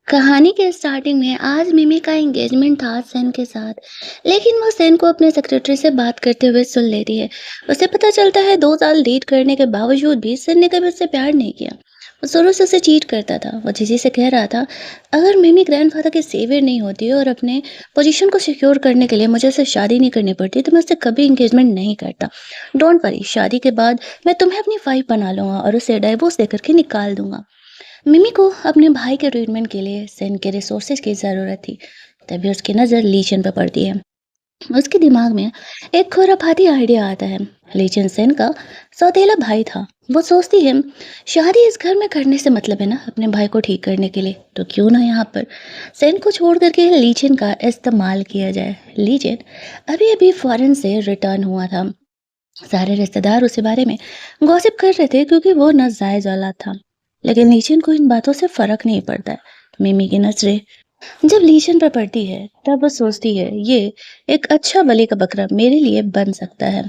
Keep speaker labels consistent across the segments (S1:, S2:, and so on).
S1: कहानी के स्टार्टिंग में आज मिमी का एंगेजमेंट था सेन के साथ। लेकिन वो सेन को अपने सेक्रेटरी से बात करते हुए सुन लेती है। उसे पता चलता है 2 साल डेट करने के बावजूद भी सेन ने कभी उससे प्यार नहीं किया। वो शुरू से उसे चीट करता था। वो जीजी से कह रहा था, अगर मिमी ग्रैंडफादर की सेवियर नहीं होती और अपने पोजीशन को सिक्योर करने के लिए मुझे उससे शादी नहीं करनी पड़ती तो मैं उससे कभी एंगेजमेंट नहीं करता। डोंट वरी, शादी के बाद मैं तुम्हें अपनी वाइफ बना लूंगा और उसे डाइवोर्स देकर के निकाल दूंगा। मिमी को अपने भाई के ट्रीटमेंट के लिए सेन के रिसोर्सेज की ज़रूरत थी। तभी उसकी नज़र लीचन पर पड़ती है। उसके दिमाग में एक खुरापाती आइडिया आता है। लीचन सेन का सौतेला भाई था। वो सोचती है, शादी इस घर में करने से मतलब है ना अपने भाई को ठीक करने के लिए, तो क्यों ना यहाँ पर सेन को छोड़ करके लीचन का इस्तेमाल किया जाए। लीचन अभी अभी फॉरेन से रिटर्न हुआ था। सारे रिश्तेदार उसी बारे में गॉसिप कर रहे थे क्योंकि वो नाजायज औलाद था। लेकिन लीचन को इन बातों से फर्क नहीं पड़ता है। मिमी की नजरें जब लीचन पर पड़ती है तब वो सोचती है, ये एक अच्छा बलि का बकरा मेरे लिए बन सकता है।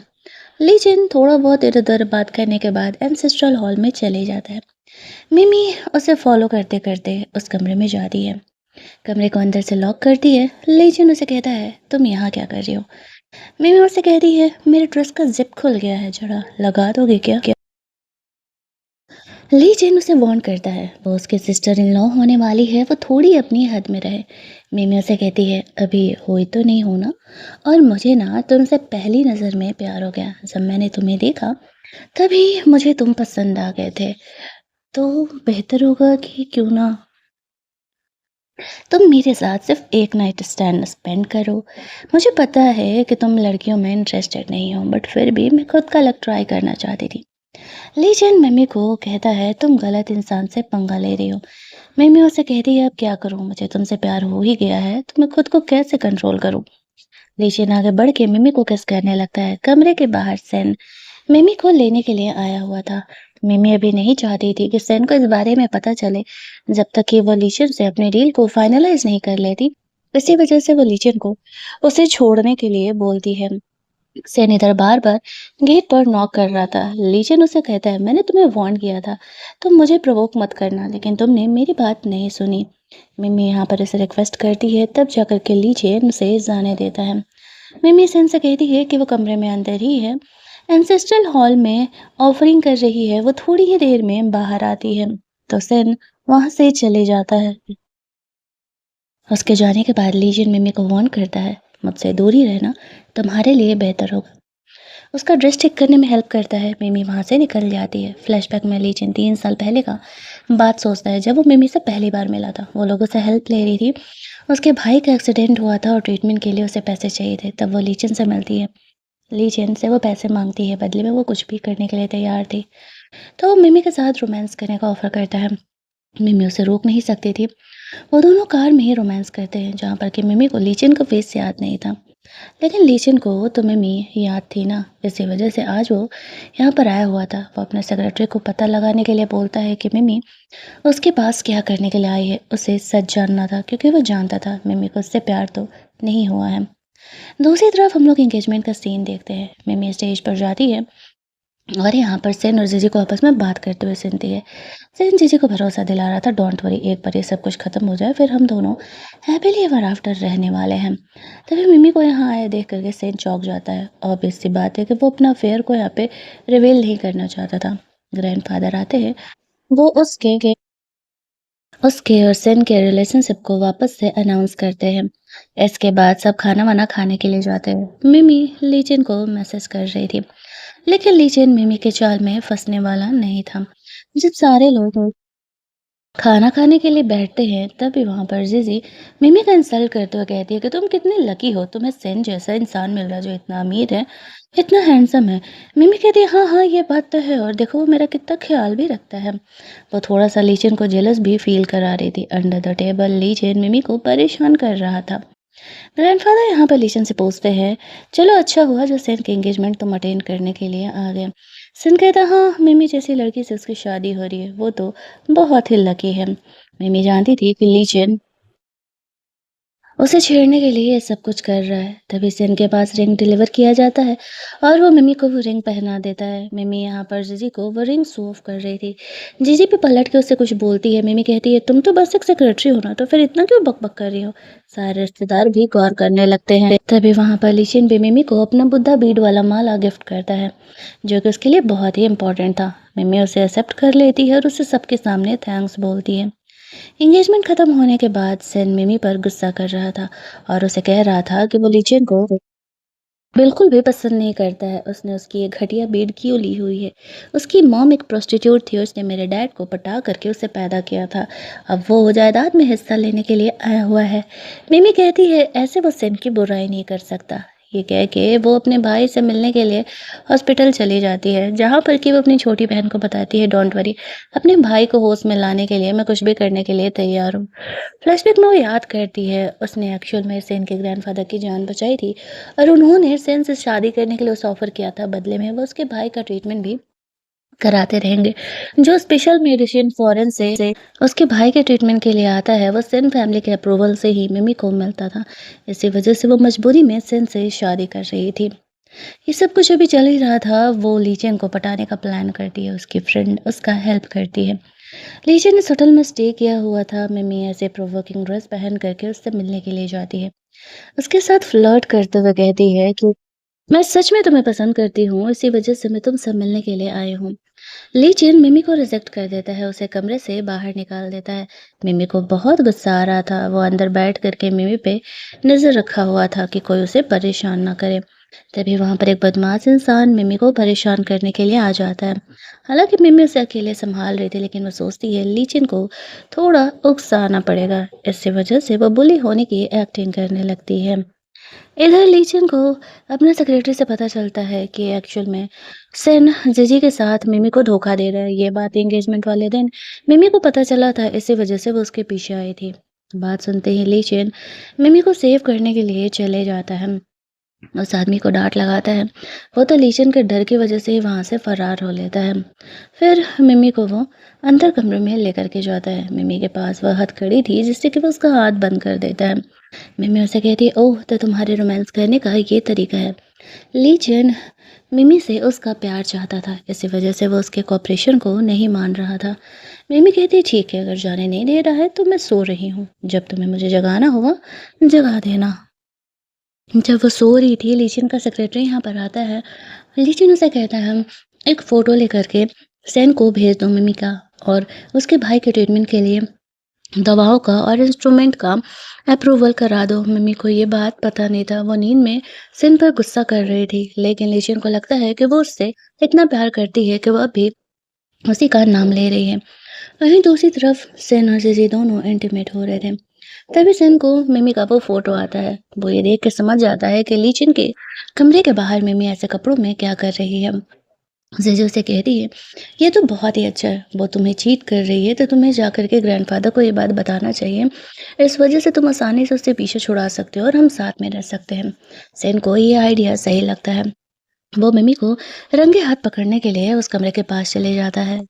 S1: लीचन थोड़ा बहुत इधर उधर बात करने के बाद एंसेस्ट्रल हॉल में चले जाता है। मिमी उसे फॉलो करते करते उस कमरे में जाती है। कमरे को अंदर से लॉक करती है। लीचन उसे कहता है, तुम यहाँ क्या कर रही हो? मिमी उससे कहती है, मेरे ड्रेस का जिप खुल गया है, जरा लगा दोगे क्या? ली जेन उसे वार्न करता है, वो उसकी सिस्टर इन लॉ होने वाली है, वो थोड़ी अपनी हद में रहे। मिमी उसे कहती है, अभी हुई तो नहीं हो ना? और मुझे ना तुमसे पहली नज़र में प्यार हो गया। जब मैंने तुम्हें देखा तभी मुझे तुम पसंद आ गए थे। तो बेहतर होगा कि क्यों ना तुम मेरे साथ सिर्फ एक नाइट स्टैंड स्पेंड करो। मुझे पता है कि तुम लड़कियों में इंटरेस्टेड नहीं हो, बट फिर भी मैं खुद का लक ट्राई करना चाहती थी। लीजेंड मम्मी को कहता है, तुम गलत इंसान से पंगा ले रही हो। मम्मी उसे कहती है, अब क्या करूं? मुझे तुमसे प्यार हो ही गया है तो मैं खुद को कैसे कंट्रोल करूं? लीजेंड आगे बढ़ के मम्मी को किस करने लगता है। कमरे के बाहर सेन मिमी को लेने के लिए आया हुआ था। मिमी अभी नहीं चाहती थी कि सेन को इस बारे में पता चले जब तक कि वो लीचन से अपने डील को फाइनलाइज नहीं कर लेती। इसी वजह से वो लीचन को उसे छोड़ने के लिए बोलती है। सेन इधर बार बार गेट पर नॉक कर रहा था। लीचन उसे कहता है, मैंने तुम्हें वार्न किया था, तुम मुझे प्रोवोक मत करना, लेकिन तुमने मेरी बात नहीं सुनी। मिमी यहाँ पर इसे रिक्वेस्ट करती है, तब जाकर के लीचन उसे जाने देता है। मिमी सेन से कहती है कि वो कमरे में अंदर ही है। एंसेस्ट्रल हॉल में ऑफरिंग कर रही है। वो थोड़ी ही देर में बाहर आती है तो सेन वहां से चले जाता है। उसके जाने के बाद लीजन मिमी को वार्न करता है, मुझसे दूर ही रहना तुम्हारे लिए बेहतर होगा। उसका ड्रेस ठीक करने में हेल्प करता है। मिमी वहां से निकल जाती है। फ्लैशबैक में लीजन 3 साल पहले का बात सोचता है, जब वो मिमी से पहली बार मिला था। वो लोगों से हेल्प ले रही थी। उसके भाई का एक्सीडेंट हुआ था और ट्रीटमेंट के लिए उसे पैसे चाहिए थे। तब वो लीजन से मिलती है। लीजेंड से वो पैसे मांगती है, बदले में वो कुछ भी करने के लिए तैयार थी। तो वो मिमी के साथ रोमांस करने का ऑफर करता है। मिमी उसे रोक नहीं सकती थी। वो दोनों कार में ही रोमांस करते हैं, जहाँ पर कि मिमी को लीजेंड का फेस याद नहीं था। लेकिन लीजेंड को तो मिमी याद थी ना। इसी वजह से आज वो यहाँ पर आया हुआ था। वो अपने सेक्रेटरी को पता लगाने के लिए बोलता है कि मिमी उसके पास क्या करने के लिए आई है। उसे सच जानना था क्योंकि वो जानता था मिमी को उससे प्यार तो नहीं हुआ है। दूसरी तरफ हम लोग एंगेजमेंट का सीन देखते हैं। मिमी स्टेज पर जाती है और यहाँ पर सेन और जीजी को आपस में बात करते हुए सुनती है। सेन जीजी को भरोसा दिला रहा था, डोंट वरी, एक बार ये सब कुछ खत्म हो जाए फिर हम दोनों हैप्पीली एवर आफ्टर रहने वाले हैं। तभी मिमी को यहाँ आया देख करके सेन चौंक जाता है। ऑब्वियस सी बात है कि वो अपना अफेयर को यहाँ पे रिवील नहीं करना चाहता था। ग्रैंडफादर आते हैं। वो उसके और सेन के रिलेशनशिप को वापस से अनाउंस करते हैं। इसके बाद सब खाना वाना खाने के लिए जाते हैं। मिमी लीजिन को मैसेज कर रही थी, लेकिन लीजेंड मिमी के जाल में फंसने वाला नहीं था। जब सारे लोग खाना खाने के लिए बैठते हैं तभी वहां पर जीजी मिमी का इंसल्ट करते हुए कहती है कि तुम कितने लकी हो, तुम्हें सेन जैसा इंसान मिल रहा है जो इतना अमीर है, इतना हैंडसम है। मिमी कहती है, हाँ हाँ ये बात तो है, और देखो वो मेरा कितना ख्याल भी रखता है। वो थोड़ा सा लीचन को जेलस भी फील करा रही थी। अंडर द टेबल लीचन मिमी को परेशान कर रहा था। ग्रैंडफादर यहाँ पर लीशन से पूछते हैं, चलो अच्छा हुआ जो सेन के एंगेजमेंट तुम अटेंड करने के लिए आ गए। सेन कहता, हाँ मिमी जैसी लड़की से उसकी शादी हो रही है, वो तो बहुत ही लकी है। मिमी जानती थी कि लीचन उसे छेड़ने के लिए ये सब कुछ कर रहा है। तभी से इनके पास रिंग डिलीवर किया जाता है और वो मिमी को वो रिंग पहना देता है। मिमी यहाँ पर जीजी को वो रिंग शो ऑफ कर रही थी। जीजी भी पलट के उससे कुछ बोलती है। मिमी कहती है, तुम तो बस एक सेक्रेटरी हो ना, तो फिर इतना क्यों बक बक कर रही हो? सारे रिश्तेदार भी गौर करने लगते हैं। तभी वहाँ पर लिशिन भी मिमी को अपना बुद्धा बीड वाला माला गिफ्ट करता है, जो कि उसके लिए बहुत ही इम्पोर्टेंट था। मिमी उसे एक्सेप्ट कर लेती है और उसे सबके सामने थैंक्स बोलती है। एंगेजमेंट खत्म होने के बाद सेन मिमी पर गुस्सा कर रहा था और उसे कह रहा था कि वो लीचेन को बिल्कुल भी पसंद नहीं करता है। उसने उसकी ये घटिया बीड क्यों ली हुई है? उसकी मॉम एक प्रोस्टिट्यूट थी, उसने मेरे डैड को पटा करके उसे पैदा किया था। अब वो जायदाद में हिस्सा लेने के लिए आया हुआ है। मिमी कहती है ऐसे वो सेन की बुराई नहीं कर सकता। ये कह के वो अपने भाई से मिलने के लिए हॉस्पिटल चली जाती है, जहाँ पर कि वो अपनी छोटी बहन को बताती है, डोंट वरी, अपने भाई को होश में लाने के लिए मैं कुछ भी करने के लिए तैयार हूँ। फ्लैशबैक में वो याद करती है उसने एक्चुअल में सेन के ग्रैंडफादर की जान बचाई थी और उन्होंने सेन से शादी करने के लिए उसे ऑफर किया था। बदले में वो उसके भाई का ट्रीटमेंट भी कराते रहेंगे। जो स्पेशल मेडिसिन फॉरेन से उसके भाई के ट्रीटमेंट के लिए आता है, वो सेन फैमिली के अप्रूवल से ही मिमी को मिलता था। इसी वजह से वो मजबूरी में सेन से शादी कर रही थी। ये सब कुछ अभी चल ही रहा था, वो लीचेन को पटाने का प्लान करती है। उसकी फ्रेंड उसका हेल्प करती है। लीचेन ने होटल में स्टे किया हुआ था। मिमी ऐसे प्रोवोकिंग ड्रेस पहन करके उससे मिलने के लिए जाती है। उसके साथ फ्लर्ट करते हुए कहती है कि मैं सच में तुम्हें पसंद करती हूँ, इसी वजह से मैं तुमसे मिलने के लिए आई हूँ। ली चिन मिमी को रिजेक्ट कर देता है, उसे कमरे से बाहर निकाल देता है। मिमी को बहुत गुस्सा आ रहा था। वो अंदर बैठ करके मिमी पे नजर रखा हुआ था कि कोई उसे परेशान ना करे। तभी वहां पर एक बदमाश इंसान मिमी को परेशान करने के लिए आ जाता है। हालांकि मिमी उसे अकेले संभाल रही थी, लेकिन वो सोचती है लीचिन को थोड़ा उकसाना पड़ेगा। इसी वजह से वो बुली होने की एक्टिंग करने लगती है। इधर लीचन को अपने सेक्रेटरी से पता चलता है कि एक्चुअल में सेन जीजी के साथ मिमी को धोखा दे रहा है। ये बात एंगेजमेंट वाले दिन मिमी को पता चला था, इसी वजह से वो उसके पीछे आई थी। बात सुनते ही लीचन मिमी को सेव करने के लिए चले जाता है। उस आदमी को डांट लगाता है। वो तो लीचन के डर की वजह से ही वहां से फरार हो लेता है। फिर मिमी को वो अंदर कमरे में लेकर के जाता है। मिमी के पास वह हथकड़ी थी जिससे कि वो उसका हाथ बंद कर देता है। मिमी उसे कहती है, ओह तो तुम्हारे रोमांस करने का ये तरीका है। लीचन मिमी से उसका प्यार चाहता था, इसी वजह से वो उसके कॉपरेशन को नहीं मान रहा था। मिमी कहती है, ठीक है, अगर जाने नहीं दे रहा है तो मैं सो रही हूँ, जब तुम्हें मुझे जगाना होगा जगा देना। जब वो सो रही थी, लीचिन का सेक्रेटरी यहाँ पर आता है। लीचिन उसे कहता है, एक फ़ोटो लेकर के सैन को भेज दो मिमी का, और उसके भाई के ट्रीटमेंट के लिए दवाओं का और इंस्ट्रूमेंट का अप्रूवल करा दो। मिमी को ये बात पता नहीं था। वो नींद में सेन पर गुस्सा कर रही थी, लेकिन लीचिन को लगता है कि वो उससे इतना प्यार करती है कि वो अभी उसी का नाम ले रही है। वहीं दूसरी तरफ सेन और जीजी दोनों इंटीमेट हो रहे थे। तभी सेन को मिमी का वो फोटो आता है। वो ये देख के समझ जाता है कि लीचिन के कमरे के बाहर मिमी ऐसे कपड़ों में क्या कर रही है। जीजी उसे कहती है, ये तो बहुत ही अच्छा है, वो तुम्हें चीट कर रही है तो तुम्हें जाकर के ग्रैंडफादर को ये बात बताना चाहिए। इस वजह से तुम आसानी से उससे पीछे छुड़ा सकते हो और हम साथ में रह सकते हैं। सेन को ये आइडिया सही लगता है। वो मिमी को रंगे हाथ पकड़ने के लिए उस कमरे के पास चले जाता है।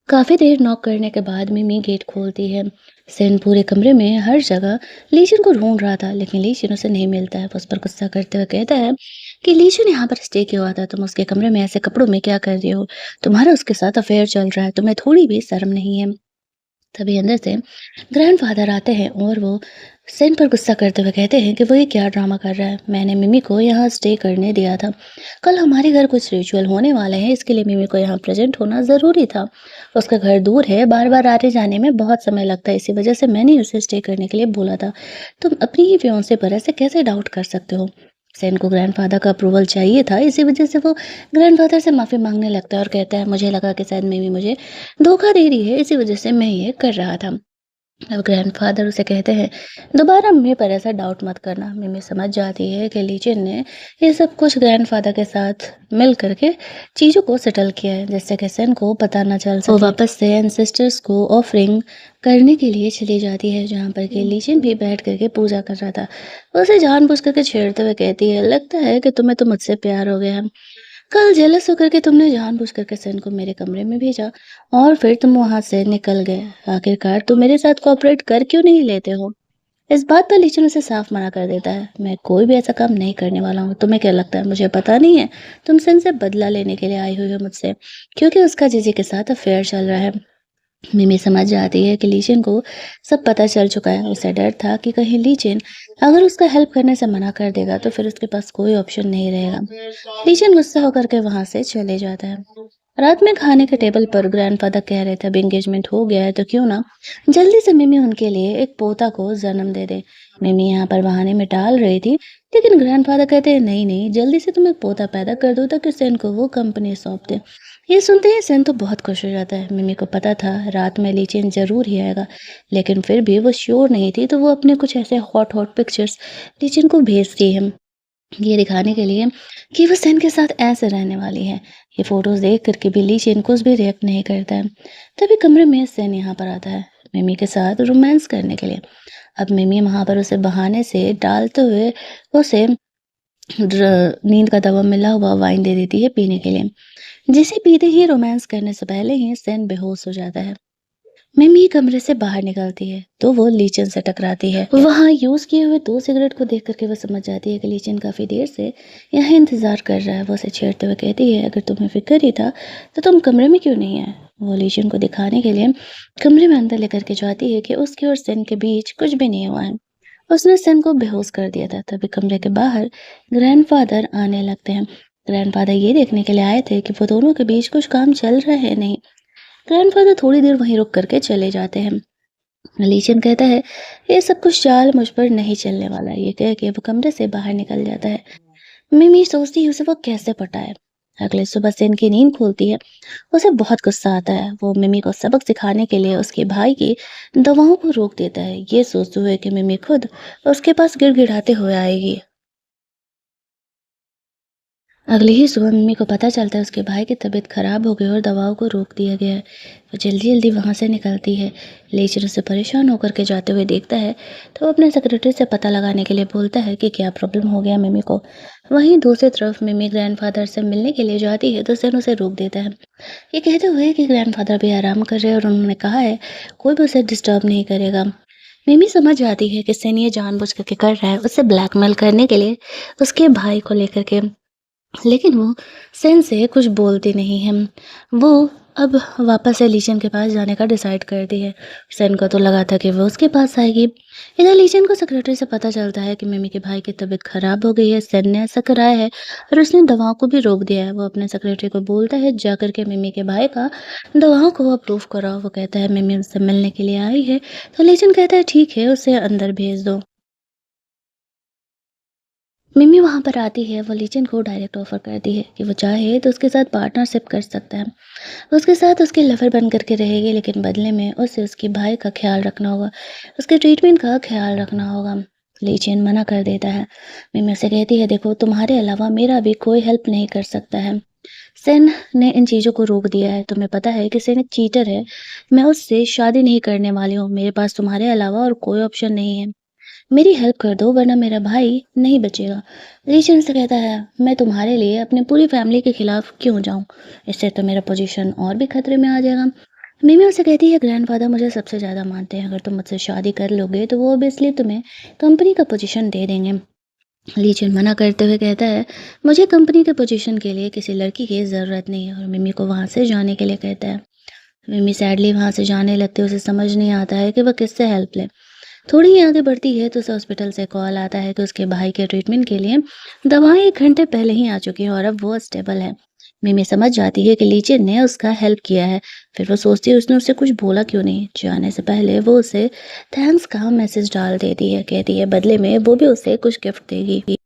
S1: काफ़ी देर नॉक करने के बाद मिमी गेट खोलती है। सेन पूरे कमरे में हर जगह लीशन को ढूंढ रहा था, लेकिन लीशन उसे नहीं मिलता है। वो उस पर गुस्सा करते हुए कहता है कि लीशन यहाँ पर स्टे क्यों आता है, तुम उसके कमरे में ऐसे कपड़ों में क्या कर रही हो, तुम्हारा उसके साथ अफेयर चल रहा है, तुम्हें थोड़ी भी शर्म नहीं है। तभी अंदर से ग्रैंडफादर आते हैं और वो सेन पर गुस्सा करते हुए कहते हैं कि वो ये क्या ड्रामा कर रहा है। मैंने मिमी को यहाँ स्टे करने दिया था। कल हमारे घर कुछ रिचुअल होने वाले हैं, इसके लिए मिमी को यहाँ प्रेजेंट होना ज़रूरी था। उसका घर दूर है, बार-बार आने जाने में बहुत समय लगता है, इसी वजह से मैंने उसे स्टे करने के लिए बोला था। तुम अपनी ही फियांसे पर ऐसे कैसे डाउट कर सकते हो? सेन को ग्रैंडफादर का अप्रूवल चाहिए था, इसी वजह से वो ग्रैंडफादर से माफ़ी माँगने लगता है और कहता है, मुझे लगा कि शायद मिमी मुझे धोखा दे रही है, इसी वजह से मैं ये कर रहा था। अब ग्रैंडफादर उसे कहते हैं, दोबारा मम्मी पर ऐसा डाउट मत करना। मम्मी समझ जाती है कि लीचन ने ये सब कुछ ग्रैंडफादर के साथ मिल करके चीज़ों को सेटल किया है, जिससे कि सेन को पता ना चल सके। वो वापस से एंसेस्टर्स को ऑफरिंग करने के लिए चली जाती है, जहाँ पर कि लीचन भी बैठ करके पूजा कर रहा था। वो उसे जानबूझ करके छेड़ते हुए कहती है, लगता है कि तुम्हें तो मुझसे प्यार हो गया है। कल जेलस होकर के तुमने जानबूझ करके सेन को मेरे कमरे में भेजा और फिर तुम वहां से निकल गए। आखिरकार तुम मेरे साथ कोऑपरेट कर क्यों नहीं लेते हो? इस बात पर लीचन उसे साफ मना कर देता है, मैं कोई भी ऐसा काम नहीं करने वाला हूँ, तुम्हें क्या लगता है मुझे पता नहीं है? तुम सन से बदला लेने के लिए आई हुई हो मुझसे, क्योंकि उसका जीजी के साथ अफेयर चल रहा है। मिमी समझ जाती है कि लीचेन को सब पता चल चुका है। उसे डर था कि कहीं लीचेन अगर उसका हेल्प करने से मना कर देगा तो फिर उसके पास कोई ऑप्शन नहीं रहेगा। लीचेन गुस्सा होकर के वहां से चले जाता है। रात में खाने के टेबल पर ग्रैंडफादर कह रहे थे अब एंगेजमेंट हो गया है तो क्यों ना जल्दी से मिमी उनके लिए एक पोता को जन्म दे दे। मिमी यहाँ पर बहाने में टाल रही थी, लेकिन ग्रैंडफादर कहते हैं नहीं नहीं, जल्दी से तुम एक पोता पैदा कर दो ताकि सेन को वो कंपनी सौंप दे। ये सुनते ही सेन तो बहुत खुश हो जाता है। मिमी को पता था रात में लीचेन जरूर ही आएगा, लेकिन फिर भी वो श्योर नहीं थी तो वो अपने कुछ ऐसे हॉट हॉट पिक्चर्स लीचेन को भेजती है, ये दिखाने के लिए कि वो सेन के साथ ऐसे रहने वाली है। ये फोटोज देख करके भी लीचेन कुछ भी रिएक्ट नहीं करता है। तभी कमरे में सेन यहाँ पर आता है मिमी के साथ रोमांस करने के लिए। अब मिमी वहां पर उसे बहाने से डालते हुए उसे नींद का दवा मिला हुआ वाइन दे देती है पीने के लिए, जिसे पीते ही रोमांस करने से पहले ही सेन बेहोश हो जाता है। मिमी कमरे से बाहर निकलती है तो वो लीचन से टकराती है। वहां यूज किए हुए 2 सिगरेट को देख करके वो समझ जाती है कि लीचन काफी देर से यहाँ इंतजार कर रहा है। वो उसे छेड़ते हुए कहती है अगर तुम्हें फिक्र ही था तो तुम कमरे में क्यों नहीं आए। वो लीचन को दिखाने के लिए कमरे में अंदर लेकर के जाती है कि उसके और सेन के बीच कुछ भी नहीं हुआ है। उसने सेन को बेहोश कर दिया था। तभी कमरे के बाहर ग्रैंडफादर आने लगते हैं। ग्रैंडफादर ये देखने के लिए आए थे कि वो दोनों के बीच कुछ काम चल रहा है नहीं। ग्रैंडफादर थोड़ी देर वहीं रुक करके चले जाते हैं। लीचन कहता है ये सब कुछ चाल मुझ पर नहीं चलने वाला। ये कह के वो कमरे से बाहर निकल जाता है। मिमी सोचती है उसे वो कैसे पटाए। अगले सुबह सेन की नींद खुलती है। उसे बहुत गुस्सा आता है। वो मिमी को सबक सिखाने के लिए उसके भाई की दवाओं को रोक देता है, ये सोचते हुए कि मिमी खुद उसके पास गिड़गिड़ाते हुए आएगी। अगली ही सुबह मम्मी को पता चलता है उसके भाई की तबीयत खराब हो गई और दवाओं को रोक दिया गया है। वो जल्दी जल्दी वहां से निकलती है। लेकिन उसे परेशान होकर के जाते हुए देखता है तो वो अपने सेक्रेटरी से पता लगाने के लिए बोलता है कि क्या प्रॉब्लम हो गया मम्मी को। वहीं दूसरी तरफ मम्मी ग्रैंडफादर से मिलने के लिए जाती है तो सर उसे रोक देता है, ये कहते हुए कि ग्रैंडफादर भी आराम कर रहे हैं और उन्होंने कहा है कोई भी उसे डिस्टर्ब नहीं करेगा। मिमी समझ जाती है कि सेन ये जानबूझ करके कर रहा है उसे ब्लैकमेल करने के लिए, उसके भाई को लेकर के। लेकिन वो सेन से कुछ बोलती नहीं है। वो अब वापस से लीचन के पास जाने का डिसाइड करती है। सेन को तो लगा था कि वो उसके पास आएगी। इधर लीचन को सेक्रेटरी से पता चलता है कि मिमी के भाई की तबीयत खराब हो गई है, सेन ने ऐसा कराया है और उसने दवाओं को भी रोक दिया है। वो अपने सेक्रेटरी को बोलता है जाकर के मिमी के भाई का दवाओं को अप्रूव कराओ। वो कहता है मिमी उससे मिलने के लिए आई है तो लीचन कहता है ठीक है उसे अंदर भेज दो। मिमी वहाँ पर आती है। वो लीचन को डायरेक्ट ऑफर करती है कि वो चाहे तो उसके साथ पार्टनरशिप कर सकता है, उसके साथ उसके लवर बन करके रहेगी, लेकिन बदले में उसे उसके भाई का ख्याल रखना होगा, उसके ट्रीटमेंट का ख्याल रखना होगा। लीचन मना कर देता है। मिमी उसे कहती है देखो तुम्हारे अलावा मेरा भी कोई हेल्प नहीं कर सकता है। सेन ने इन चीज़ों को रोक दिया है। तुम्हें पता है कि सेन एक चीटर है। मैं उससे शादी नहीं करने वाली हूँ। मेरे पास तुम्हारे अलावा और कोई ऑप्शन नहीं है। मेरी हेल्प कर दो वरना मेरा भाई नहीं बचेगा। लीचन से कहता है मैं तुम्हारे लिए अपनी पूरी फैमिली के खिलाफ क्यों जाऊं, इससे तो मेरा पोजीशन और भी खतरे में आ जाएगा। मिमी उसे कहती है ग्रैंडफादर मुझे सबसे ज़्यादा मानते हैं, अगर तुम मुझसे शादी कर लोगे तो वो ऑब्वियसली तुम्हें कंपनी का पोजीशन दे देंगे। लीचन मना करते हुए कहता है मुझे कंपनी के पोजीशन के लिए किसी लड़की की ज़रूरत नहीं है और मिमी को वहाँ से जाने के लिए कहता है। मिमी सैडली वहाँ से जाने लगती है। उसे समझ नहीं आता है कि वह किससे हेल्प ले। थोड़ी ही आगे बढ़ती है तो उसे हॉस्पिटल से कॉल आता है कि उसके भाई के ट्रीटमेंट के लिए दवाएं 1 घंटे पहले ही आ चुकी हैं और अब वो स्टेबल है। मिमी समझ जाती है कि लीचन ने उसका हेल्प किया है। फिर वो सोचती है उसने उसे कुछ बोला क्यों नहीं। जाने से पहले वो उसे थैंक्स का मैसेज डाल देती है, कहती है बदले में वो भी उसे कुछ गिफ्ट देगी।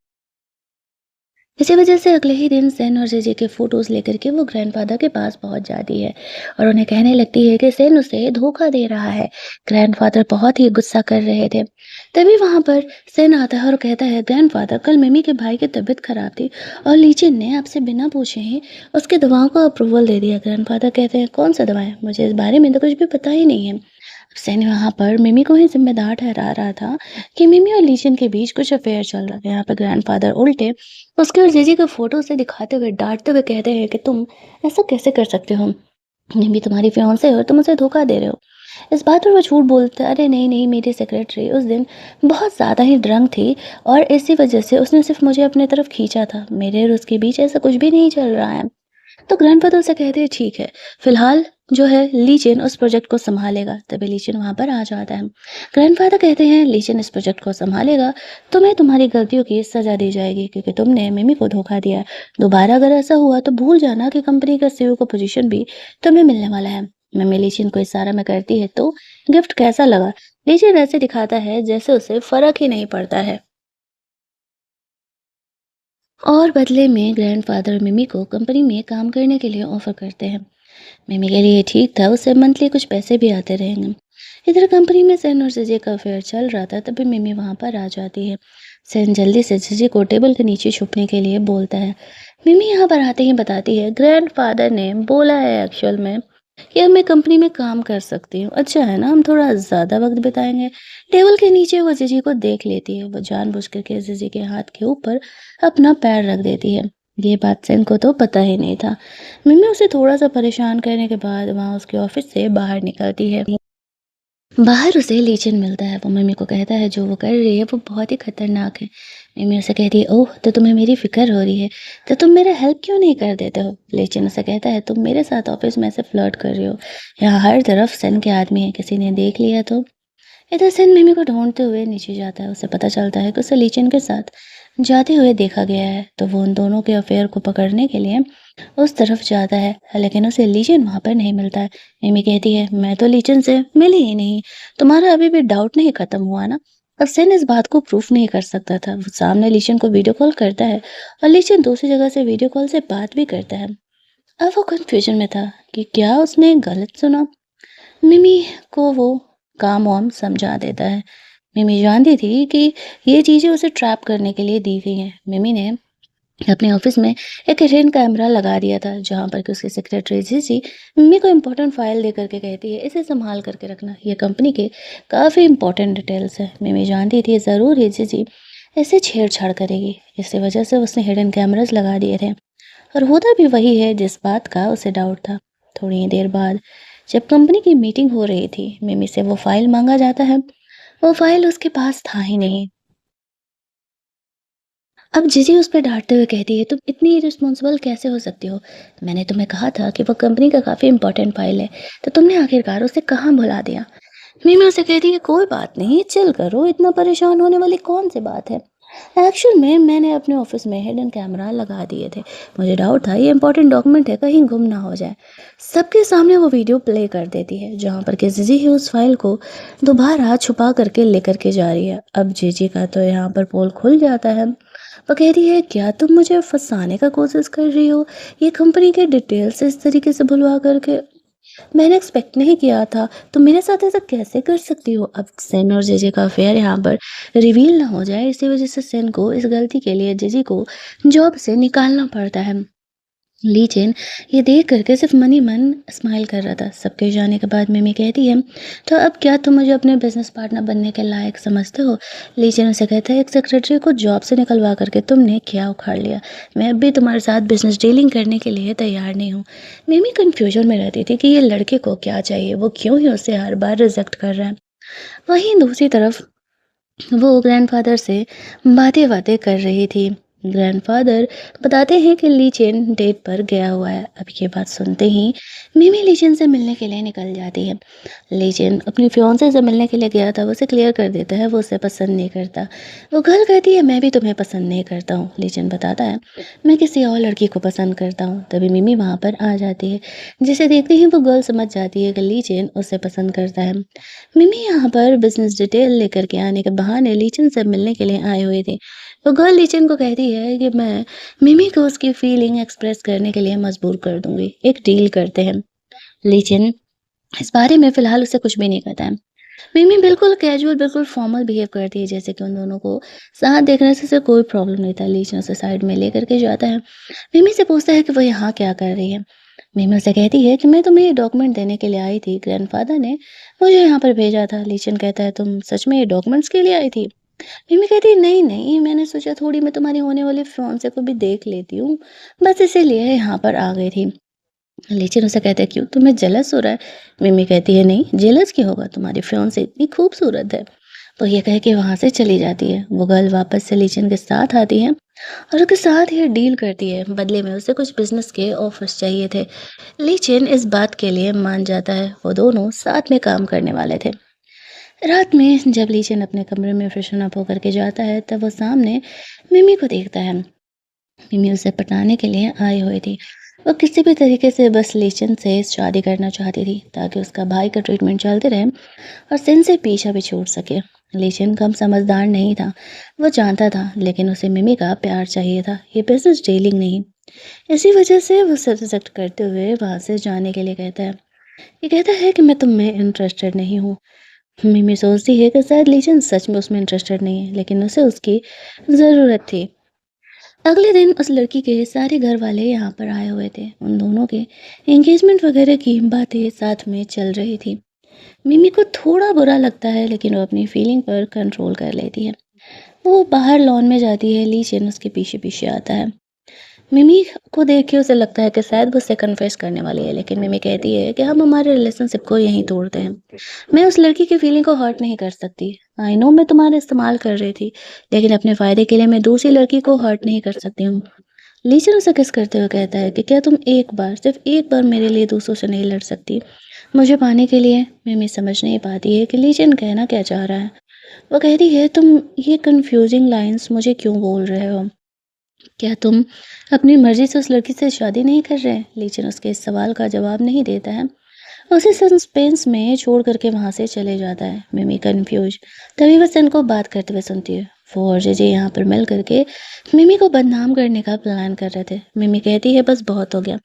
S1: इसी वजह से अगले ही दिन सेन और जेजे के फोटोज लेकर के वो ग्रैंडफादर के पास पहुंच जाती है और उन्हें कहने लगती है कि सेन उसे धोखा दे रहा है। ग्रैंडफादर बहुत ही गुस्सा कर रहे थे। तभी वहां पर सेन आता है और कहता है ग्रैंडफादर कल मिमी के भाई की तबीयत खराब थी और लीचन ने आपसे बिना पूछे ही उसके दवाओं को अप्रूवल दे दिया। ग्रैंडफादर कहते हैं कौन सा दवाएं, मुझे इस बारे में तो कुछ भी पता ही नहीं है। सेन वहां पर मिमी को ही जिम्मेदार ठहरा रहा था कि मिमी और लीचन के बीच कुछ अफेयर चल रहा है। यहाँ पे ग्रैंडफादर उल्टे उसके और जीजी को फोटो से दिखाते हुए डांटते हुए कहते हैं कि तुम ऐसा कैसे कर सकते हो, मिमी तुम्हारी फियांसे है और तुम उसे धोखा दे रहे हो। इस बात पर वो झूठ बोलता है, अरे नहीं, नहीं मेरी सेक्रेटरी उस दिन बहुत ज़्यादा ही ड्रंक थी और इसी वज़ह से उसने सिर्फ़ मुझे अपनी तरफ खींचा था। मेरे और उसके बीच ऐसा कुछ भी नहीं चल रहा है। तो ग्रैंडफ़ादर उसे कहते हैं ठीक है, फ़िलहाल जो है लीचेन उस प्रोजेक्ट को सँभालेगा, तभी लीचेन वहाँ पर आ जाता है। ग्रैंडफ़ादर कहते हैं लीचेन इस प्रोजेक्ट को सँभालेगा, तुम्हें तुम्हारी गलतियों की सज़ा दी जाएगी क्योंकि तुमने मिमी को धोखा दिया है। दोबारा अगर ऐसा हुआ तो भूल जाना कि कंपनी का सीईओ का पोज़ीशन भी तुम्हें मिलने वाला है। मिमी लीचेन को इशारा में करती है तो गिफ्ट कैसा लगा? लीचेन ऐसे दिखाता है जैसे उसे फ़र्क ही नहीं पड़ता है। और बदले में ग्रैंडफ़ादर मिमी को कंपनी में काम करने के लिए ऑफ़र करते हैं। मिमी के लिए ठीक था, उसे मंथली कुछ पैसे भी आते रहेंगे। इधर कंपनी में सेन और जीजे का अफेयर चल रहा था, तभी मिमी वहाँ पर आ जाती है। सेन जल्दी से जीजे को टेबल के नीचे छुपने के लिए बोलता है। मिमी यहाँ पर आते ही बताती है, ग्रैंडफादर ने बोला है एक्चुअल में कि अब मैं कंपनी में काम कर सकती हूँ। अच्छा है ना, हम थोड़ा ज़्यादा वक्त बिताएंगे। टेबल के नीचे वो जीजी को देख लेती है। वो जानबूझ करके जीजी के हाथ के ऊपर अपना पैर रख देती है। ये बात सेन को तो पता ही नहीं था। मिमी उसे थोड़ा-सा परेशान करने के बाद वहाँ उसके ऑफ़िस से बाहर निकलती है। बाहर उसे लीचन मिलता है। वो मिमी को कहता है जो वो कर रही है वो बहुत ही खतरनाक है। मिमी उसे कहती है, ओह! तो तुम्हें मेरी फ़िक्र हो रही है, तो तुम मेरा हेल्प क्यों नहीं कर देते हो? लीचन उसे कहता है तुम मेरे साथ ऑफ़िस में ऐसे फ्लर्ट कर रही हो। यहाँ हर तरफ सन के आदमी हैं, किसी ने देख लिया तो? इधर सेन मिमी को ढूंढते हुए नीचे जाता है। उसे पता चलता है कि उसे लीचन के साथ जाते हुए देखा गया है, तो वो उन दोनों के अफेयर को पकड़ने के लिए उस तरफ जाता है, लेकिन उसे लीचन वहाँ पर नहीं मिलता है। मिमी कहती है मैं तो लीचन से मिली ही नहीं, तुम्हारा अभी भी डाउट नहीं खत्म हुआ ना? अब सेन इस बात को प्रूफ नहीं कर सकता था। वो सामने लीचन को वीडियो कॉल करता है और लीचन दूसरी जगह से वीडियो कॉल से बात भी करता है। अब वो कंफ्यूजन में था कि क्या उसने गलत सुना। मिमी को वो काम-वाम समझा देता है। मिमी जानती थी कि ये चीज़ें उसे ट्रैप करने के लिए दी गई हैं। मिमी ने अपने ऑफिस में एक हिडन कैमरा लगा दिया था, जहाँ पर कि उसकी सेक्रेटरी जीजी मिमी को इम्पोर्टेंट फाइल दे करके कहती है, इसे संभाल करके रखना, ये कंपनी के काफ़ी इम्पोर्टेंट डिटेल्स है। मिमी जानती थी ज़रूर ही जीजी ऐसे छेड़छाड़ करेगी, इसी वजह से उसने हिडन कैमरास लगा दिए थे। और होता भी वही है जिस बात का उसे डाउट था। थोड़ी ही देर बाद जब कंपनी की मीटिंग हो रही थी, मिमी से वो फाइल मांगा जाता है। वो फाइल उसके पास था ही नहीं। अब जीजी उस पे डांटते हुए कहती है, तुम इतनी इरिस्पॉन्सिबल कैसे हो सकती हो? मैंने तुम्हें कहा था कि वो कंपनी का काफ़ी इंपॉर्टेंट फाइल है, तो तुमने आखिरकार उसे कहाँ भुला दिया? मीमी उसे कहती है, कोई बात नहीं, चिल करो, इतना परेशान होने वाली कौन सी बात है। एक्चुअल में मैंने अपने ऑफिस में हिडन कैमरा लगा दिए थे। मुझे डाउट था ये इंपॉर्टेंट डॉक्यूमेंट है, कहीं गुम ना हो जाए। सबके सामने वो वीडियो प्ले कर देती है जहाँ पर कि जीजी ही उस फाइल को दोबारा छुपा करके लेकर के जा रही है। अब जीजी का तो यहाँ पर पोल खुल जाता है। वो कह रही है, क्या तुम मुझे फंसाने का कोशिश कर रही हो? ये कंपनी के डिटेल्स इस तरीके से भुलवा करके मैंने एक्सपेक्ट नहीं किया था, तुम मेरे साथ ऐसा कैसे कर सकती हो? अब सेन और जेजे का अफेयर यहाँ पर रिवील ना हो जाए, इसी वजह से सेन को इस गलती के लिए जेजे को जॉब से निकालना पड़ता है। लीचेन ये देख करके सिर्फ मन ही मन स्माइल कर रहा था। सबके जाने के बाद मिमी कहती है, तो अब क्या तुम मुझे अपने बिजनेस पार्टनर बनने के लायक समझते हो? लीचेन उसे कहता है, एक सेक्रेटरी को जॉब से निकलवा करके तुमने क्या उखाड़ लिया? मैं अब भी तुम्हारे साथ बिजनेस डीलिंग करने के लिए तैयार नहीं हूँ। मिमी कंफ्यूजन में रहती थी कि ये लड़के को क्या चाहिए, वो क्यों ही उसे हर बार रिजेक्ट कर रहा है। वहीं दूसरी तरफ वो ग्रैंडफ़ादर से बातें-बातें कर रही थी। ग्रैंडफ़ादर बताते हैं कि लीचेन डेट पर गया हुआ है। अब ये बात सुनते ही मिमी लीचेन से मिलने के लिए निकल जाती है। लीचेन अपनी फियांसे से मिलने के लिए गया था, वो उसे क्लियर कर देता है, वो उसे पसंद नहीं करता। वो गर्ल कहती है, मैं भी तुम्हें पसंद नहीं करता हूँ। लीचेन बताता है, मैं किसी और लड़की को पसंद करता हूँ। तभी मिमी वहाँ पर आ जाती है, जिसे देखते ही वो गर्ल समझ जाती है कि लीचेन उसे पसंद करता है। मिमी यहाँ पर बिजनेस डिटेल लेकर के आने के बहाने लीचन से मिलने के लिए आई हुई थी। वो गर्ल लीचन को कहती है कि मैं मिमी को उसकी फीलिंग एक्सप्रेस करने के लिए मजबूर कर दूंगी। एक डील करते हैं। लीचन इस बारे में फिलहाल उसे कुछ भी नहीं कहता है। मिमी बिल्कुल कैजुअल, बिल्कुल फॉर्मल बिहेव करती है, जैसे कि उन दोनों को साथ देखने से उसे कोई प्रॉब्लम नहीं था। लीचन उसे साइड में लेकर के जाता है। मिमी से पूछता है कि वो यहाँ क्या कर रही है। मीमा से कहती है कि मैं तुम्हें ये डॉक्यूमेंट देने के लिए आई थी, ग्रैंडफादर ने मुझे यहाँ पर भेजा था। लीचन कहता है, तुम सच में ये डॉक्यूमेंट्स के लिए आई थी? मिमी कहती है, नहीं नहीं, मैंने सोचा थोड़ी मैं तुम्हारी होने वाली फियांसे को भी देख लेती हूँ, बस इसीलिए यहाँ पर आ गई थी। लेकिन उसे कहता है, क्यों तुम्हें जेलस हो रहा है? मिमी कहती है, नहीं जेलस क्यों होगा, तुम्हारी फियांसे इतनी खूबसूरत है। तो ये कह के वहाँ से चली जाती है। वो गर्ल वापस से लीचन के साथ आती है और उसके साथ ये डील करती है। बदले में उसे कुछ बिज़नेस के ऑफ़र्स चाहिए थे। लीचेन इस बात के लिए मान जाता है। वो दोनों साथ में काम करने वाले थे। रात में जब लीचेन अपने कमरे में फ्रेशन अप होकर के जाता है, तब वो सामने मिमी को देखता है। मिमी उसे पटाने के लिए आई हुई थी। वो किसी भी तरीके से बस लीचेन से शादी करना चाहती थी ताकि उसका भाई का ट्रीटमेंट चलते रहे और सिन से पीछा भी छूट सके। लीचेन कम समझदार नहीं था। वो जानता था, लेकिन उसे मिमी का प्यार चाहिए था, ये बिज़नेस डीलिंग नहीं। इसी वजह से वो सब्जेक्ट करते हुए वहाँ से जाने के लिए कहता है। ये कहता है कि मैं तुम में इंटरेस्टेड नहीं हूँ। मिमी सोचती है कि शायद लीजेंड सच में उसमें इंटरेस्टेड नहीं है, लेकिन उसे उसकी ज़रूरत थी। अगले दिन उस लड़की के सारे घर वाले यहाँ पर आए हुए थे। उन दोनों के एंगेजमेंट वगैरह की बातें साथ में चल रही थी। मिमी को थोड़ा बुरा लगता है, लेकिन वो अपनी फीलिंग पर कंट्रोल कर लेती है। वो बाहर लॉन में जाती है। लीचेन उसके पीछे पीछे आता है। मिमी को देख के उसे लगता है कि शायद वो उसे कन्फेस करने वाली है, लेकिन मिमी कहती है कि हम हमारे रिलेशनशिप को यहीं तोड़ते हैं। मैं उस लड़की की फीलिंग को हर्ट नहीं कर सकती। आई नो मैं तुम्हारा इस्तेमाल कर रही थी, लेकिन अपने फ़ायदे के लिए मैं दूसरी लड़की को हर्ट नहीं कर सकती हूँ। लीचन उसे किस करते हुए कहता है कि क्या तुम एक बार, सिर्फ़ एक बार मेरे लिए दूसरों से नहीं लड़ सकती? मुझे पाने के लिए? मिमी समझ नहीं पाती है कि लीचन कहना क्या चाह रहा है। वो कहती है, तुम ये कन्फ्यूज़िंग लाइन्स मुझे क्यों बोल रहे हो? क्या तुम अपनी मर्ज़ी से उस लड़की से शादी नहीं कर रहे? लेकिन उसके इस सवाल का जवाब नहीं देता है। उसे सस्पेंस में छोड़ कर के वहाँ से चले जाता है। मिमी कन्फ्यूज़ तभी वो सन को बात करते हुए सुनती है। वो और जेजे यहाँ पर मिल कर के मिमी को बदनाम करने का प्लान कर रहे थे। मिमी कहती है, बस बहुत हो गया।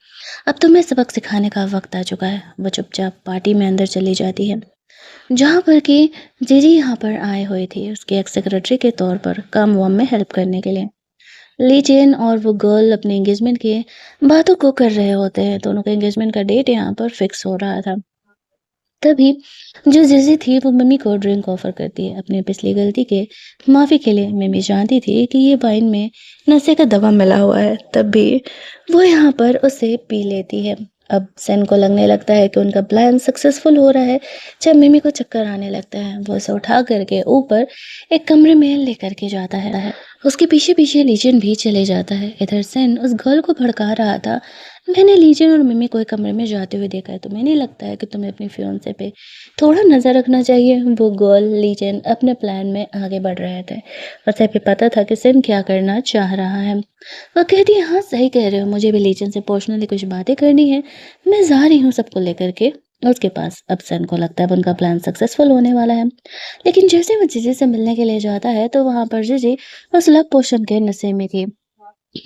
S1: अब तुम्हें सबक सिखाने का वक़्त आ चुका है। वो चुपचाप पार्टी में अंदर चली जाती है, जहाँ पर कि जीजी यहाँ पर आए हुए थे उसके एक्स सेक्रेटरी के तौर पर काम-वाम में हेल्प करने के लिए। ली जेन और वो गर्ल अपने एंगेजमेंट की बातों को कर रहे होते हैं। दोनों का एंगेजमेंट का डेट यहाँ पर फिक्स हो रहा था। तभी जो जीजी थी वो मम्मी को ड्रिंक ऑफर करती है अपनी पिछली गलती के माफ़ी के लिए। मम्मी जानती थी कि ये वाइन में नशे का दवा मिला हुआ है, तब भी वो यहाँ पर उसे पी लेती है। अब सेन को लगने लगता है कि उनका प्लान सक्सेसफुल हो रहा है। जब मिमी को चक्कर आने लगता है, वो उसे उठा करके ऊपर एक कमरे में लेकर के जाता है। उसके पीछे पीछे लीजन भी चले जाता है। इधर सेन उस गर्ल को भड़का रहा था, मैंने लीजन और मिमी को एक कमरे में जाते हुए देखा है, तुम्हें नहीं लगता है कि तुम्हें अपनी फियांसे पे थोड़ा नज़र रखना चाहिए? वो गर्ल लीजन अपने प्लान में आगे बढ़ रहे थे। उसे भी पता था कि सेन क्या करना चाह रहा है। वो कहती है, हाँ सही कह रहे हो, मुझे भी लीजन से पर्सनली कुछ बातें करनी है। मैं जा रही हूँ सबको लेकर के उसके पास। अब सेन को लगता है उनका प्लान सक्सेसफुल होने वाला है। लेकिन जैसे वो जीजी से मिलने के लिए जाता है, तो वहाँ पर जीजी उस लव पोशन के नशे में थी।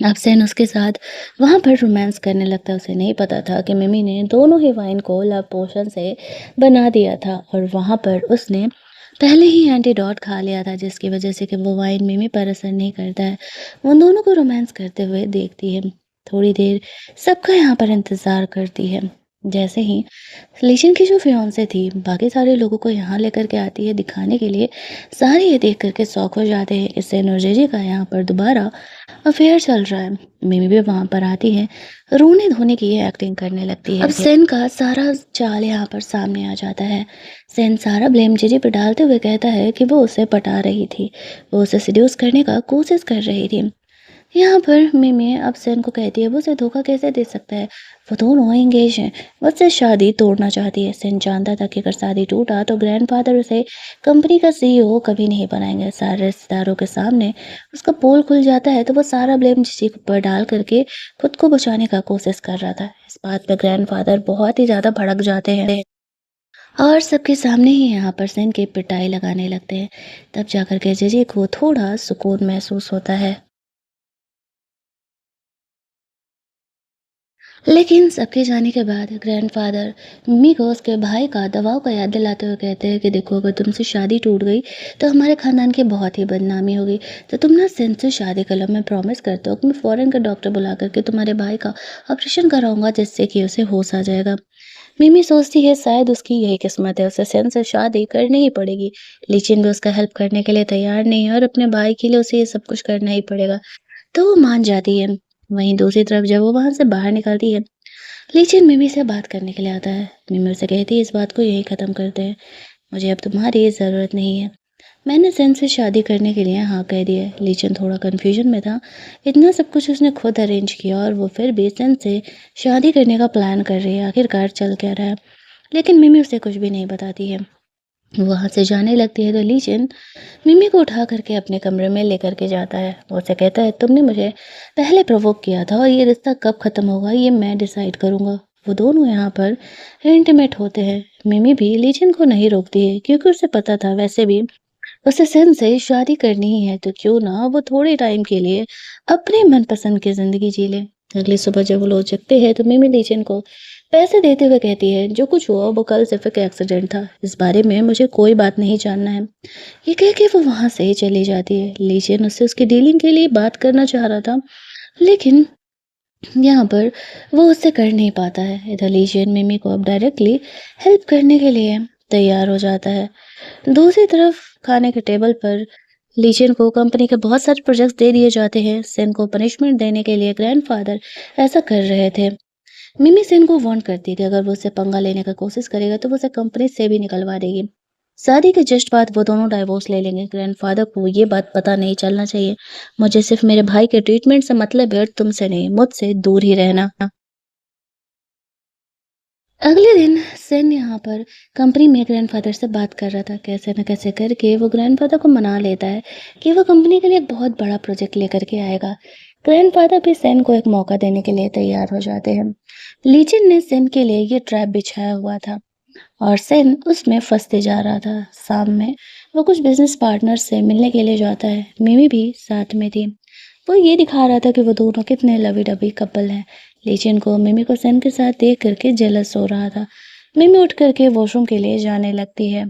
S1: अब सेन उसके साथ वहाँ पर रोमांस करने लगता है। उसे नहीं पता था कि मिमी ने दोनों ही वाइन को लव पोशन से बना दिया था और वहाँ पर उसने पहले ही एंटीडोट खा लिया था, जिसकी वजह से कि वो वाइन मिमी पर असर नहीं करता है। उन दोनों को रोमांस करते हुए देखती है। थोड़ी देर सबका यहाँ पर इंतज़ार करती है। जैसे ही लेकिन की जो फियांसे थी बाकी सारे लोगों को यहाँ लेकर के आती है दिखाने के लिए, सारे ये देख कर के शॉक हो जाते हैं कि सेन और जेजे का यहाँ पर दोबारा अफेयर चल रहा है। मिमी भी वहाँ पर आती है, रोने-धोने की ये एक्टिंग करने लगती है। अब सेन का सारा चाल यहाँ पर सामने आ जाता है। सेन सारा ब्लेम जेजे पे डालते हुए कहता है कि वो उसे पटा रही थी, वो उसे सेड्यूस करने का कोशिश कर रही थी। यहाँ पर मिमी अब सेन को कहती है, वो उसे धोखा कैसे दे सकता है, वो दोनों एंगेज हैं। वो उससे शादी तोड़ना चाहती है। सेन जानता था कि अगर शादी टूटा तो ग्रैंडफादर उसे कंपनी का सीईओ कभी नहीं बनाएंगे। सारे रिश्तेदारों के सामने उसका पोल खुल जाता है, तो वो सारा ब्लेम किसी के ऊपर डाल करके खुद को बचाने का कोशिश कर रहा था। इस बात पे ग्रैंडफादर बहुत ही ज़्यादा भड़क जाते हैं और सबके सामने ही यहाँ पर सेन की पिटाई लगाने लगते हैं। तब जाकर के जेजे को थोड़ा सुकून महसूस होता है। लेकिन सबके जाने के बाद ग्रैंडफ़ादर मम्मी को उसके भाई का दवाओं का याद दिलाते हुए कहते हैं कि देखो, अगर तुमसे शादी टूट गई तो हमारे ख़ानदान की बहुत ही बदनामी होगी। तो तुम ना सेन से शादी कर लो। मैं प्रॉमिस करता हूँ कि मैं फ़ॉरेन का डॉक्टर बुला कर के तुम्हारे भाई का ऑपरेशन कराऊँगा, जिससे कि उसे होश आ जाएगा। मिमी सोचती है शायद उसकी यही किस्मत है, उसे सेन से शादी करनी ही पड़ेगी। लेकिन भी उसका हेल्प करने के लिए तैयार नहीं है और अपने भाई के लिए उसे ये सब कुछ करना ही पड़ेगा। तो वो मान जाती है। वहीं दूसरी तरफ जब वो वहाँ से बाहर निकलती है, लीचेन मिमी से बात करने के लिए आता है। मिमी उसे कहती है इस बात को यहीं ख़त्म करते हैं। मुझे अब तुम्हारी ज़रूरत नहीं है। मैंने सेन से शादी करने के लिए हाँ कह दिया है। लीचेन थोड़ा कन्फ्यूजन में था। इतना सब कुछ उसने खुद अरेंज किया और वो फिर भी सेन से शादी करने का प्लान कर रही है। आखिरकार चल क्या रहा है? लेकिन मिमी उसे कुछ भी नहीं बताती है। वहाँ से जाने लगती है तो लीचेन मिमी को उठा करके अपने कमरे में लेकर के जाता है। वो उसे कहता है तुमने मुझे पहले प्रोवोक किया था और ये रिश्ता कब ख़त्म होगा ये मैं डिसाइड करूँगा। वो दोनों यहाँ पर इंटीमेट होते हैं। मिमी भी लीचेन को नहीं रोकती है क्योंकि उसे पता था वैसे भी उसे सेन से शादी करनी ही है तो क्यों ना वो थोड़े टाइम के लिए अपने मनपसंद की ज़िंदगी जी ले। अगली सुबह जब वो लोग जगते हैं तो मिमी लीचेन को पैसे देते हुए कहती है जो कुछ हुआ वो कल सिर्फ एक एक्सीडेंट था। इस बारे में मुझे कोई बात नहीं जानना है। ये कह के वो वहाँ से चली जाती है। लीचेन उससे उसकी डीलिंग के लिए बात करना चाह रहा था लेकिन यहाँ पर वो उससे कर नहीं पाता है। इधर लीचेन मिमी को अब डायरेक्टली हेल्प करने के लिए तैयार हो जाता है। दूसरी तरफ खाने के टेबल पर लीचेन को कंपनी के बहुत सारे प्रोजेक्ट्स दे दिए जाते हैं। सेन को पनिशमेंट देने के लिए ग्रैंडफादर ऐसा कर रहे थे। मिमी सेन को वार्न करती है कि अगर वो उससे पंगा लेने का कोशिश करेगा तो वो उसे कंपनी से भी निकलवा देगी। शादी के जस्ट बाद वो दोनों डाइवोर्स ले लेंगे। ग्रैंडफादर को ये बात पता नहीं चलना चाहिए। मुझे सिर्फ मेरे भाई के ट्रीटमेंट से मतलब है और तुमसे नहीं, मुझसे दूर ही रहना। अगले दिन सेन यहाँ पर कंपनी में ग्रैंडफादर से बात कर रहा था। कैसे न कैसे करके वो ग्रैंडफादर को मना लेता है कि वो कंपनी के लिए एक बहुत बड़ा प्रोजेक्ट लेकर के आएगा। ग्रैंडफादर भी सेन को एक मौका देने के लिए तैयार हो जाते हैं। लीचिन ने सेन के लिए ये ट्रैप बिछाया हुआ था और सेन उसमें फंसते जा रहा था। शाम में वो कुछ बिजनेस पार्टनर से मिलने के लिए जाता है। मिमी भी साथ में थी। वो ये दिखा रहा था कि वो दोनों कितने लवी-डबी कपल हैं। लीचिन को मिमी को सेन के साथ देख करके जेलस हो रहा था। मिमी उठ करके वॉशरूम के लिए जाने लगती है।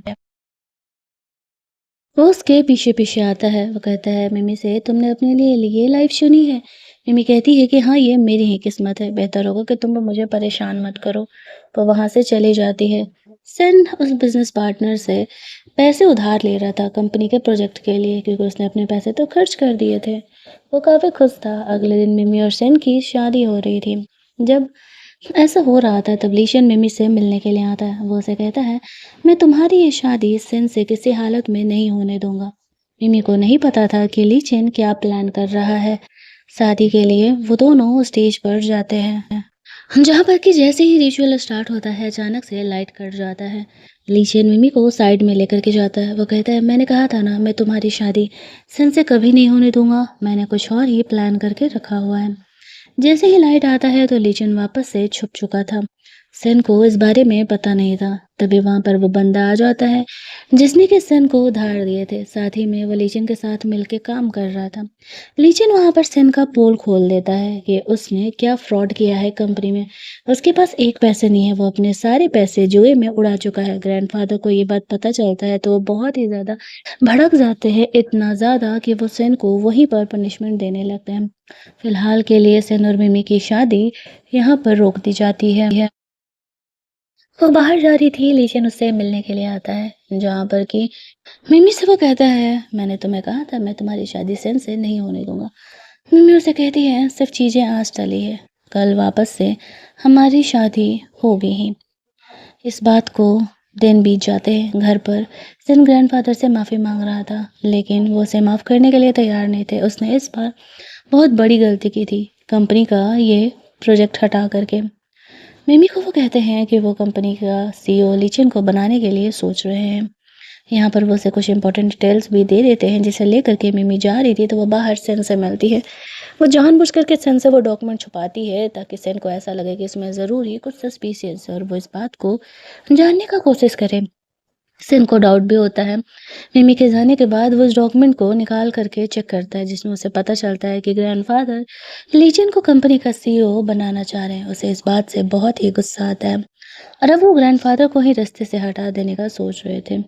S1: वो उसके पीछे-पीछे आता है। वो कहता है मिमी से तुमने अपने लिए ये लाइफ चुनी है? मिमी कहती है कि हाँ, ये मेरी ही किस्मत है। बेहतर होगा कि तुम मुझे परेशान मत करो। वो वहाँ से चली जाती है। सेन उस बिज़नेस पार्टनर से पैसे उधार ले रहा था कंपनी के प्रोजेक्ट के लिए क्योंकि उसने अपने पैसे तो खर्च कर दिए थे। वो काफ़ी खुश था। अगले दिन मिमी और सेन की शादी हो रही थी। जब ऐसा हो रहा था तब लीशन मिमी से मिलने के लिए आता है। वो उसे कहता है मैं तुम्हारी ये शादी सेन से किसी हालत में नहीं होने दूंगा। मिमी को नहीं पता था कि लीचेन क्या प्लान कर रहा है। शादी के लिए वो दोनों स्टेज पर जाते हैं जहाँ पर कि जैसे ही रिचुअल स्टार्ट होता है अचानक से लाइट कट जाता है। लीचेन मिमी को साइड में लेकर के जाता है। वो कहता है मैंने कहा था ना मैं तुम्हारी शादी सेन से कभी नहीं होने दूंगा। मैंने कुछ और ही प्लान करके रखा हुआ है। जैसे ही लाइट आता है तो लीचन वापस से छुप चुका था। सेन को इस बारे में पता नहीं था। तभी वहां पर वो बंदा आ जाता है जिसने कि सेन को उधार दिए थे। साथ ही में वो लीचन के साथ मिलके काम कर रहा था। लीचन वहां पर सेन का पोल खोल देता है कि उसने क्या फ्रॉड किया है कंपनी में। उसके पास एक पैसे नहीं है। वो अपने सारे पैसे जुए में उड़ा चुका है। ग्रैंडफादर को ये बात पता चलता है तो वो बहुत ही ज्यादा भड़क जाते हैं। इतना ज्यादा कि वो सेन को वहीं पर पनिशमेंट देने लगते हैं। फिलहाल के लिए सेन और मिमी की शादी यहाँ पर रोक दी जाती है। वो बाहर जा रही थी लीचन उससे मिलने के लिए आता है जहाँ पर कि मिमी से वो कहता है मैंने तुम्हें कहा था मैं तुम्हारी शादी सेन से नहीं होने दूंगा। मिमी उसे कहती है सिर्फ चीजें आज टली है, कल वापस से हमारी शादी होगी ही। इस बात को दिन बीत जाते हैं। घर पर सेन ग्रैंडफादर से माफ़ी मांग रहा था लेकिन वो उसे माफ़ करने के लिए तैयार नहीं थे। उसने इस बार बहुत बड़ी गलती की थी कंपनी का ये प्रोजेक्ट हटा करके। मिमी को वो कहते हैं कि वो कंपनी का सीईओ लीचन को बनाने के लिए सोच रहे हैं। यहाँ पर वो उसे कुछ इंपॉर्टेंट डिटेल्स भी दे देते हैं जिसे लेकर के मिमी जा रही थी तो वो बाहर सेन से मिलती है। वो जानबूझ करके सेन से वो डॉक्यूमेंट छुपाती है ताकि सेन को ऐसा लगे कि इसमें ज़रूर ही कुछ सस्पिशियस है और वो इस बात को जानने का कोशिश करे। सेन को डाउट भी होता है। मिमी के जाने के बाद वो उस डॉक्यूमेंट को निकाल करके चेक करता है जिसमें उसे पता चलता है कि ग्रैंडफादर लीजन को कंपनी का सीईओ बनाना चाह रहे हैं। उसे इस बात से बहुत ही गुस्सा आता है और अब वो ग्रैंडफादर को ही रास्ते से हटा देने का सोच रहे थे।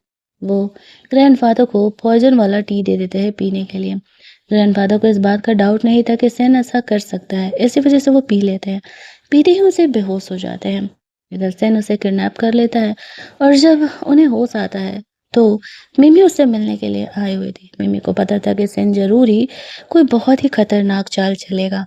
S1: वो ग्रैंडफादर को पॉइजन वाला टी दे देते हैं पीने के लिए। ग्रैंडफादर को इस बात का डाउट नहीं था कि सेन ऐसा कर सकता है। इसी वजह से वो पी लेते हैं। पीते ही उसे बेहोश हो जाते हैं। इधर सेन उसे किडनैप कर लेता है और जब उन्हें होश आता है तो मिमी उससे मिलने के लिए आई हुई थी। मिमी को पता था कि सेन ज़रूर ही कोई बहुत ही खतरनाक चाल चलेगा।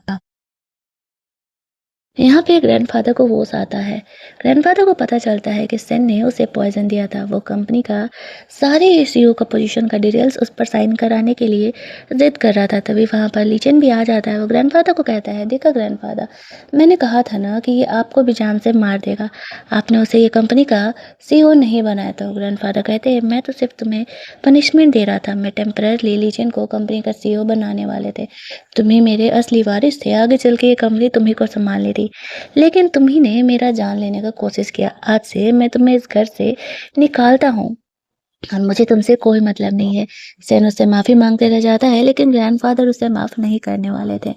S1: यहाँ पे ग्रैंडफ़ादर को होश आता है। ग्रैंडफ़ादर को पता चलता है कि सेन ने उसे पॉइज़न दिया था। वो कंपनी का सारे सीईओ का पोजीशन का डिटेल्स उस पर साइन कराने के लिए ज़िद कर रहा था। तभी वहाँ पर ली चेन भी आ जाता है। वो ग्रैंडफ़ादर को कहता है, देखा ग्रैंडफ़ादर, मैंने कहा था ना कि ये आपको भी जान से मार देगा। आपने उसे ये कंपनी का सीईओ नहीं बनाया। तो ग्रैंडफ़ादर कहते हैं, मैं तो सिर्फ़ तुम्हें पनिशमेंट दे रहा था। मैं टेम्परेरीली ली चेन को कंपनी का सीईओ बनाने वाले थे। तुम ही मेरे असली वारिस थे। आगे चल के ये कंपनी तुम्ही को सँभालनी थी। लेकिन तुम्ही ने मेरा जान लेने का कोशिश किया। आज से मैं तुम्हें इस घर से निकालता हूँ और मुझे तुमसे कोई मतलब नहीं है। सेन उससे माफ़ी माँगते रह जाता है, लेकिन ग्रैंडफ़ादर उसे माफ़ नहीं करने वाले थे।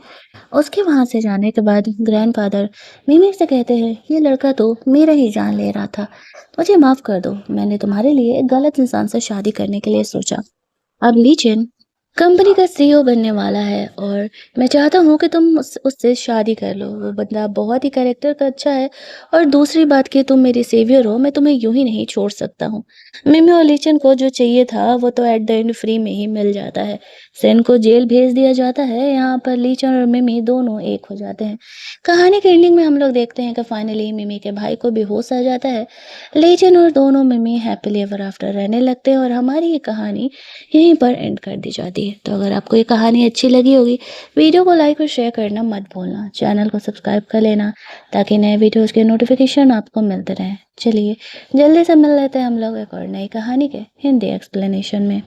S1: उसके वहाँ से जाने के बाद ग्रैंडफ़ादर मिमी से कहते हैं, ये लड़का तो मेरा ही जान ले रहा था। मुझे माफ़ कर दो। मैंने तुम्हारे लिए एक गलत इंसान से शादी करने के लिए सोचा। अब लीजिए, कंपनी का सीईओ बनने वाला है और मैं चाहता हूँ कि तुम उससे शादी कर लो। वो बंदा बहुत ही कैरेक्टर का अच्छा है और दूसरी बात कि तुम मेरी सेवियर हो, मैं तुम्हें यूँ ही नहीं छोड़ सकता हूँ। मिमी और लीचन को जो चाहिए था वो तो एट द एंड फ्री में ही मिल जाता है। सेन को जेल भेज दिया जाता है। यहाँ पर लीचन और मिमी दोनों एक हो जाते हैं। कहानी के एंडिंग में हम लोग देखते हैं कि फाइनली मिमी के भाई को भी होश आ जाता है। लीचन और दोनों मिमी हैप्पीली एवर आफ्टर रहने लगते हैं और हमारी ये कहानी यहीं पर एंड कर दी जाती है। तो अगर आपको ये कहानी अच्छी लगी होगी, वीडियो को लाइक और शेयर करना मत भूलना। चैनल को सब्सक्राइब कर लेना ताकि नए वीडियोज़ के नोटिफ़िकेशन आपको मिलते रहें। चलिए, जल्दी से मिल लेते हैं हम लोग एक और नई कहानी के हिंदी एक्सप्लेनेशन में।